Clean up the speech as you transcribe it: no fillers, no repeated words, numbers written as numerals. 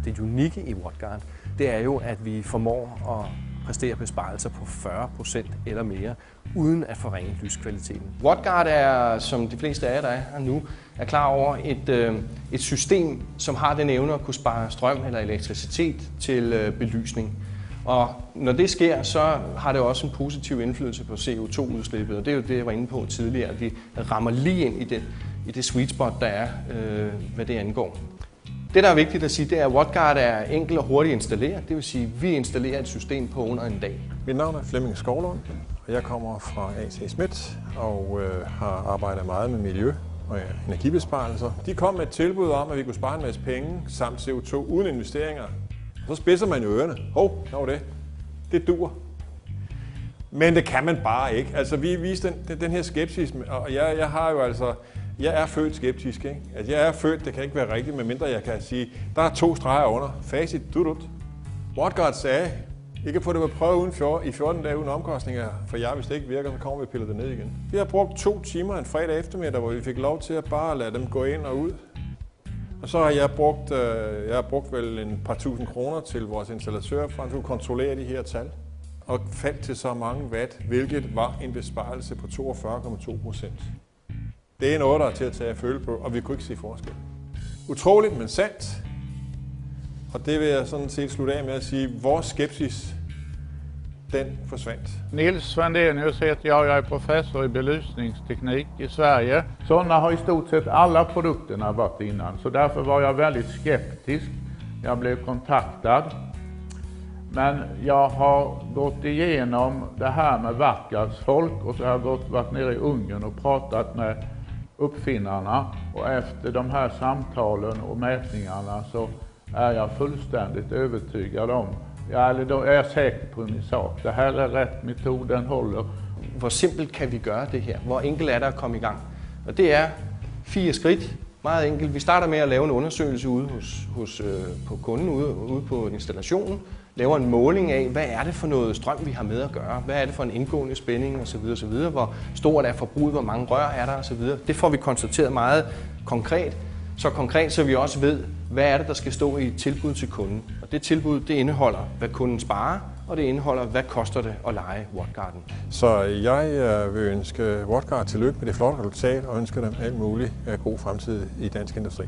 Det unikke i WattGuard, det er jo, at vi formår at præstere besparelser på 40% eller mere, uden at forringe lyskvaliteten. WattGuard er, som de fleste af jer, der er her nu, er klar over et system, som har den evne at kunne spare strøm eller elektricitet til belysning. Og når det sker, så har det også en positiv indflydelse på CO2-udslippet, og det er jo det, jeg var inde på tidligere, at vi rammer lige ind i det sweet spot, der er, hvad det angår. Det, der er vigtigt at sige, det er, at WattGuard er enkelt og hurtigt installeret. Det vil sige, at vi installerer et system på under en dag. Mit navn er Flemming Skovlund, og jeg kommer fra A.T. Smith og har arbejdet meget med miljø og energibesparelser. De kom med et tilbud om, at vi kunne spare en masse penge samt CO2 uden investeringer. Så spidser man jo ørerne. Hov, hvad var det? Det dur. Men det kan man bare ikke. Altså, vi viste den her skepsis, og jeg har jo altså... Jeg er født skeptisk, ikke? Altså, jeg er født, det kan ikke være rigtigt, medmindre jeg kan sige, der er 2 streger under. Facit, dut. WattGuard sagde, I kan få det på prøve i 14 dage uden omkostninger, for jer, hvis det ikke virker, så kommer vi og piller det ned igen. Vi har brugt 2 timer en fredag eftermiddag, hvor vi fik lov til at bare lade dem gå ind og ud. Og så har jeg brugt vel en par tusind kroner til vores installatør, for at kunne kontrollere de her tal. Og faldt til så mange watt, hvilket var en besparelse på 42,2%. Det er noget, der er til at tage at føle på, og vi kunne ikke se forskel. Utroligt, men sandt. Og det vil jeg sådan set slutte af med at sige, at vores skepsis, den forsvandt. Nils Svendenius heter jag är professor i belysningsteknik i Sverige. Sådana har i stort sett alla produkterna varit innan, så därför var jag väldigt skeptisk. Jag blev kontaktad. Men jag har gått igenom det här med WattGuards folk och så har jag varit nere i Ungern och pratat med uppfinnarna, och efter de här samtalen och mätningarna så är jag fullständigt övertygad om, eller då är jag säker på min sak. Det här är rätt metod, den håller. Hvor simpelt kan vi gøre det her? Hvor enkelt er det at komme i gang? Og det er 4 skridt. Meget enkelt. Vi starter med at lave en undersøgelse ude på kunden, ude på installationen. Laver en måling af, hvad er det for noget strøm, vi har med at gøre? Hvad er det for en indgående spænding osv. osv. Hvor stort er forbruget? Hvor mange rør er der osv. Det får vi konstateret meget konkret. Så konkret, så vi også ved, hvad er det, der skal stå i et tilbud til kunden. Og det tilbud, det indeholder, hvad kunden sparer, og det indeholder, hvad koster det at leje WattGuarden. Så jeg vil ønske WattGuard tillykke med det flotte resultat, og ønsker dem alt muligt god fremtid i dansk industri.